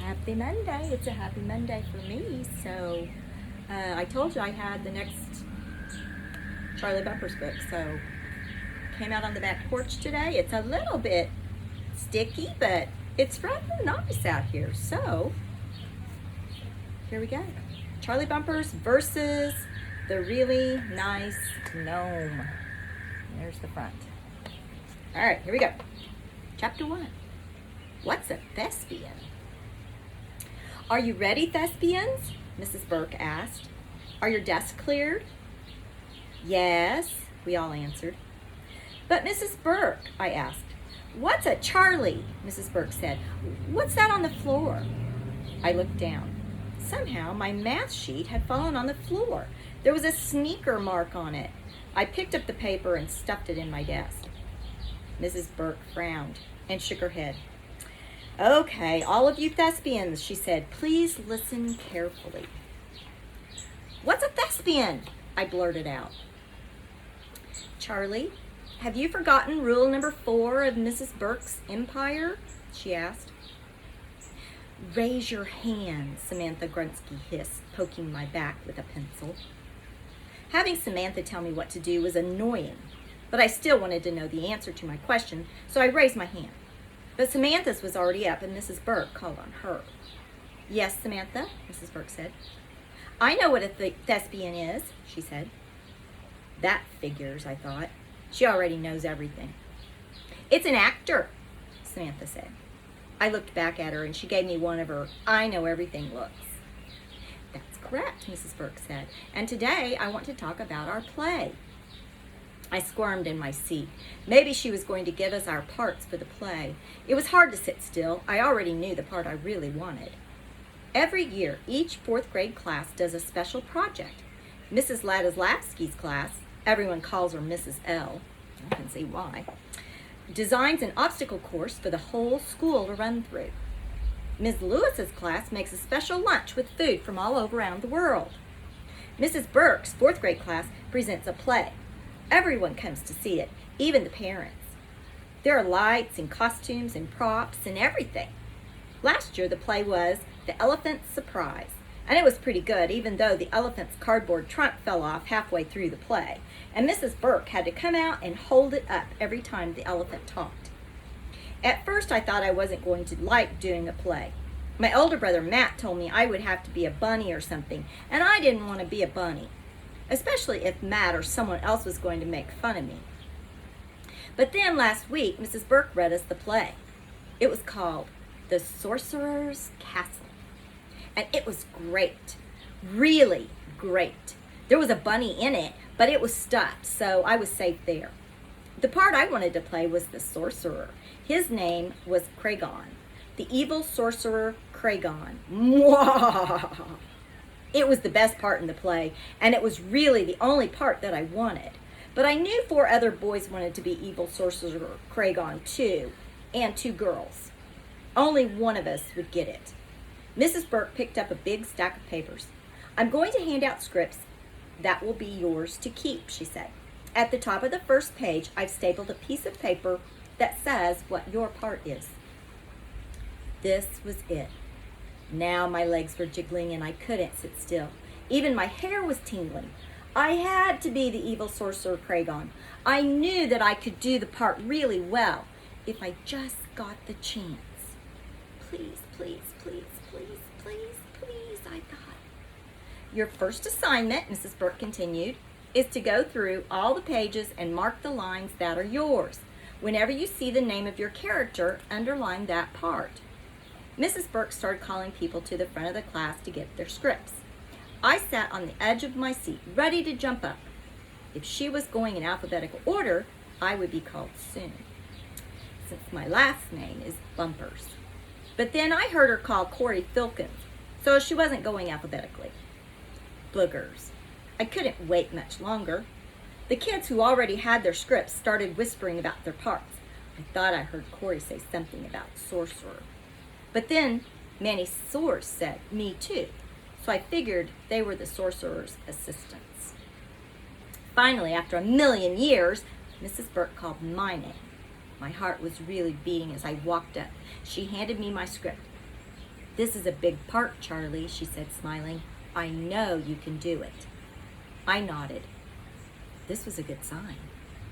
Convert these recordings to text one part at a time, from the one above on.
Happy Monday. It's a happy Monday for me. So I told you I had the next Charlie Bumpers book. So came out on the back porch today. It's a little bit sticky, but it's rather nice out here. So here we go. Charlie Bumpers versus the really nice Gnome. There's the front. All right, here we go. Chapter 1. What's a thespian? Are you ready, thespians? Mrs. Burke asked. Are your desks cleared? Yes, we all answered. But Mrs. Burke, I asked, what's a Charlie? Mrs. Burke said. What's that on the floor? I looked down. Somehow my math sheet had fallen on the floor. There was a sneaker mark on it. I picked up the paper and stuffed it in my desk. Mrs. Burke frowned and shook her head. Okay, all of you thespians, she said, please listen carefully. What's a thespian? I blurted out. Charlie, have you forgotten rule number 4 of Mrs. Burke's empire? She asked. Raise your hand, Samantha Grunsky hissed, poking my back with a pencil. Having Samantha tell me what to do was annoying, but I still wanted to know the answer to my question, so I raised my hand. But Samantha's was already up, and Mrs. Burke called on her. Yes, Samantha, Mrs. Burke said. I know what a thespian is, she said. That figures, I thought. She already knows everything. It's an actor, Samantha said. I looked back at her, and she gave me one of her I know everything looks. That's correct, Mrs. Burke said. And today I want to talk about our play. I squirmed in my seat. Maybe she was going to give us our parts for the play. It was hard to sit still. I already knew the part I really wanted. Every year, each 4th grade class does a special project. Mrs. Ladislavsky's class, everyone calls her Mrs. L, I can see why, designs an obstacle course for the whole school to run through. Ms. Lewis's class makes a special lunch with food from all around the world. Mrs. Burke's 4th grade class presents a play. Everyone comes to see it, even the parents. There are lights and costumes and props and everything. Last year the play was The Elephant's Surprise, and it was pretty good, even though the elephant's cardboard trunk fell off halfway through the play, and Mrs. Burke had to come out and hold it up every time the elephant talked. At first I thought I wasn't going to like doing a play. My older brother Matt told me I would have to be a bunny or something, and I didn't want to be a bunny, especially if Matt or someone else was going to make fun of me. But then last week, Mrs. Burke read us the play. It was called The Sorcerer's Castle, and it was great, really great. There was a bunny in it, but it was stuffed, so I was safe there. The part I wanted to play was the sorcerer. His name was Kragon, the evil sorcerer Kragon. Mwah! It was the best part in the play, and it was really the only part that I wanted. But I knew 4 other boys wanted to be evil sorcerer Kragon too, and 2 girls. Only one of us would get it. Mrs. Burke picked up a big stack of papers. I'm going to hand out scripts. That will be yours to keep, she said. At the top of the first page, I've stapled a piece of paper that says what your part is. This was it. Now my legs were jiggling and I couldn't sit still. Even my hair was tingling. I had to be the evil sorcerer Kragon. I knew that I could do the part really well if I just got the chance. Please, please, please, please, please, please, I thought. Your first assignment, Mrs. Burke continued, is to go through all the pages and mark the lines that are yours. Whenever you see the name of your character, underline that part. Mrs. Burke started calling people to the front of the class to get their scripts. I sat on the edge of my seat, ready to jump up. If she was going in alphabetical order, I would be called soon, since my last name is Bumpers. But then I heard her call Corey Filkins, so she wasn't going alphabetically. Boogers. I couldn't wait much longer. The kids who already had their scripts started whispering about their parts. I thought I heard Corey say something about sorcerer. But then Manny Source said me too, so I figured they were the sorcerer's assistants. Finally, after a million years, Mrs. Burke called my name. My heart was really beating as I walked up. She handed me my script. "This is a big part, Charlie," she said, smiling. "I know you can do it." I nodded. This was a good sign.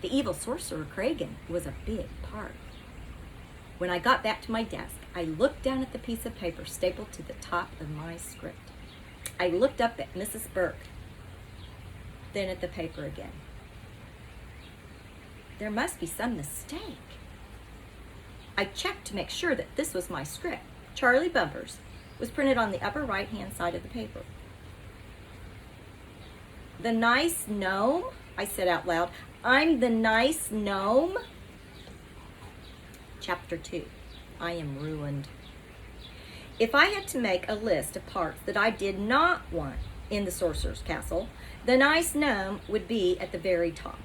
The evil sorcerer Kragan was a big part. When I got back to my desk, I looked down at the piece of paper stapled to the top of my script. I looked up at Mrs. Burke, then at the paper again. There must be some mistake. I checked to make sure that this was my script. Charlie Bumpers was printed on the upper right-hand side of the paper. "The nice gnome?" I said out loud. "I'm the nice gnome?" Chapter 2. I am ruined. If I had to make a list of parts that I did not want in the Sorcerer's Castle, the nice gnome would be at the very top.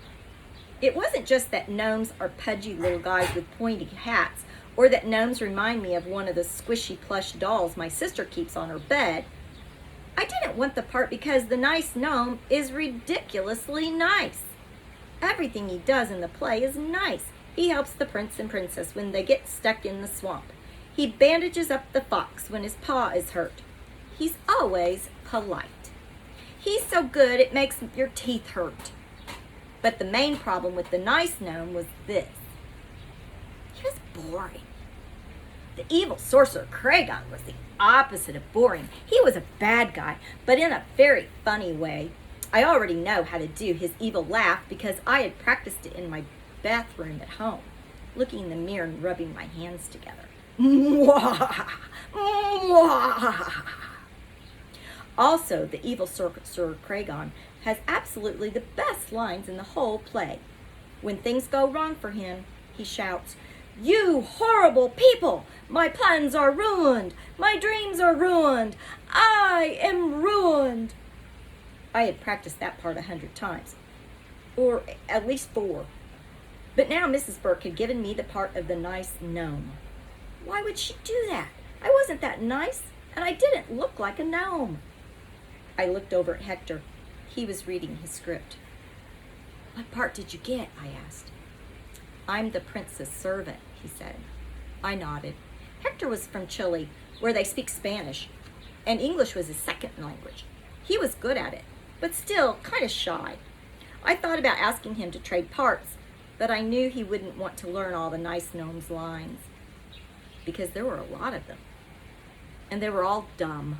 It wasn't just that gnomes are pudgy little guys with pointy hats, or that gnomes remind me of one of the squishy plush dolls my sister keeps on her bed. I didn't want the part because the nice gnome is ridiculously nice. Everything he does in the play is nice. He helps the prince and princess when they get stuck in the swamp. He bandages up the fox when his paw is hurt. He's always polite. He's so good it makes your teeth hurt. But the main problem with the nice gnome was this. He was boring. The evil sorcerer Kragan was the opposite of boring. He was a bad guy, but in a very funny way. I already know how to do his evil laugh because I had practiced it in my bathroom at home, looking in the mirror and rubbing my hands together. Also, the evil sorcerer Kragan has absolutely the best lines in the whole play. When things go wrong for him, he shouts, "You horrible people! My plans are ruined! My dreams are ruined! I am ruined!" I had practiced that part 100 times, or at least 4. But now Mrs. Burke had given me the part of the nice gnome. Why would she do that? I wasn't that nice, and I didn't look like a gnome. I looked over at Hector. He was reading his script. "What part did you get?" I asked. "I'm the prince's servant," he said. I nodded. Hector was from Chile, where they speak Spanish, and English was his second language. He was good at it, but still kind of shy. I thought about asking him to trade parts, but I knew he wouldn't want to learn all the nice gnome's lines, because there were a lot of them, and they were all dumb.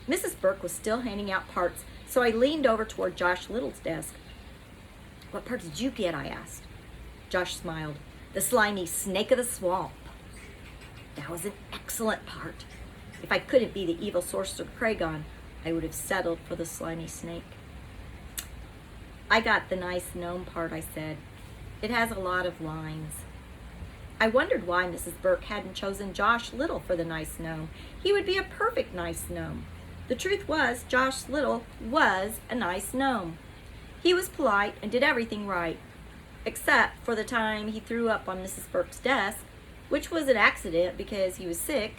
Mrs. Burke was still handing out parts, so I leaned over toward Josh Little's desk. "What part did you get?" I asked. Josh smiled. "The slimy snake of the swamp." That was an excellent part. If I couldn't be the evil sorcerer Kragan, I would have settled for the slimy snake. "I got the nice gnome part," I said. "It has a lot of lines." I wondered why Mrs. Burke hadn't chosen Josh Little for the nice gnome. He would be a perfect nice gnome. The truth was, Josh Little was a nice gnome. He was polite and did everything right, except for the time he threw up on Mrs. Burke's desk, which was an accident because he was sick.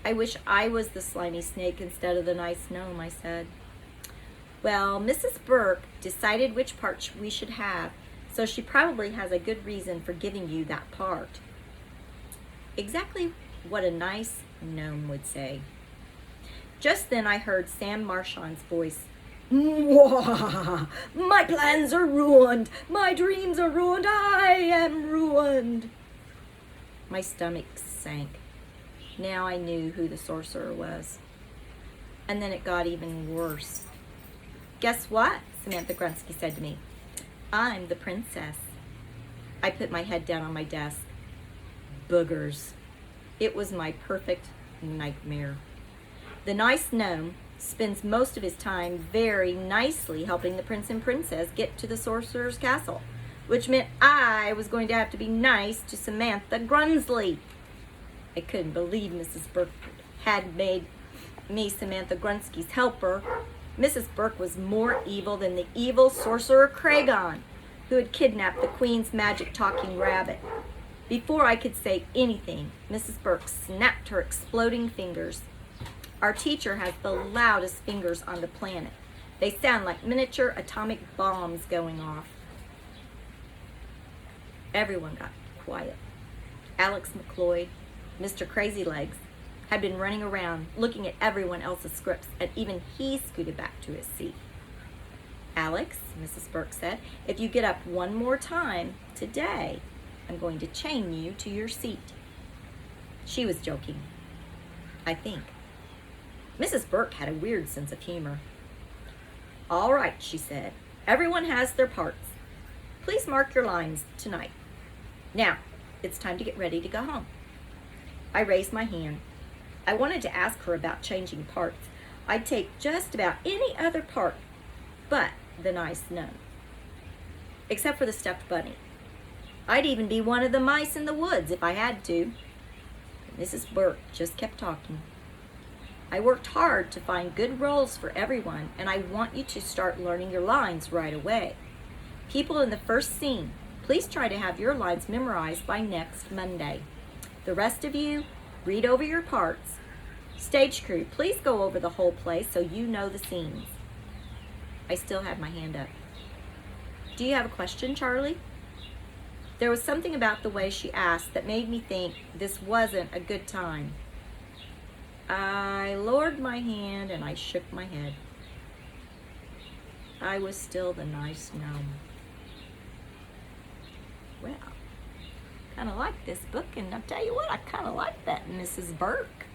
"I wish I was the slimy snake instead of the nice gnome," I said. "Well, Mrs. Burke decided which part we should have, so she probably has a good reason for giving you that part." Exactly what a nice gnome would say. Just then I heard Sam Marchand's voice. "Mwah! My plans are ruined! My dreams are ruined! I am ruined!" My stomach sank. Now I knew who the sorcerer was. And then it got even worse. "Guess what?" Samantha Grunsky said to me. "I'm the princess." I put my head down on my desk. Boogers. It was my perfect nightmare. The nice gnome spends most of his time very nicely helping the prince and princess get to the sorcerer's castle, which meant I was going to have to be nice to Samantha Grunsley. I couldn't believe Mrs. Burke had made me Samantha Grunsky's helper. Mrs. Burke was more evil than the evil sorcerer Kragan, who had kidnapped the queen's magic talking rabbit. Before I could say anything, Mrs. Burke snapped her exploding fingers. Our teacher has the loudest fingers on the planet. They sound like miniature atomic bombs going off. Everyone got quiet. Alex McLeod, Mr. Crazy Legs, had been running around looking at everyone else's scripts, and even he scooted back to his seat. Alex, Mrs. Burke said, if you get up one more time today, I'm going to chain you to your seat. She was joking, I think. Mrs. Burke had a weird sense of humor. All right, she said. Everyone has their parts. Please mark your lines tonight. Now, it's time to get ready to go home. I raised my hand. I wanted to ask her about changing parts. I'd take just about any other part but the nice gnome, except for the stuffed bunny. I'd even be one of the mice in the woods if I had to. Mrs. Burke just kept talking. I worked hard to find good roles for everyone, and I want you to start learning your lines right away. People in the first scene, please try to have your lines memorized by next Monday. The rest of you, read over your parts. Stage crew, please go over the whole play so you know the scenes. I still had my hand up. Do you have a question, Charlie? There was something about the way she asked that made me think this wasn't a good time. I lowered my hand and I shook my head. I was still the nice gnome. Well, kind of like this book, and I'll tell you what, I kind of like that Mrs. Burke.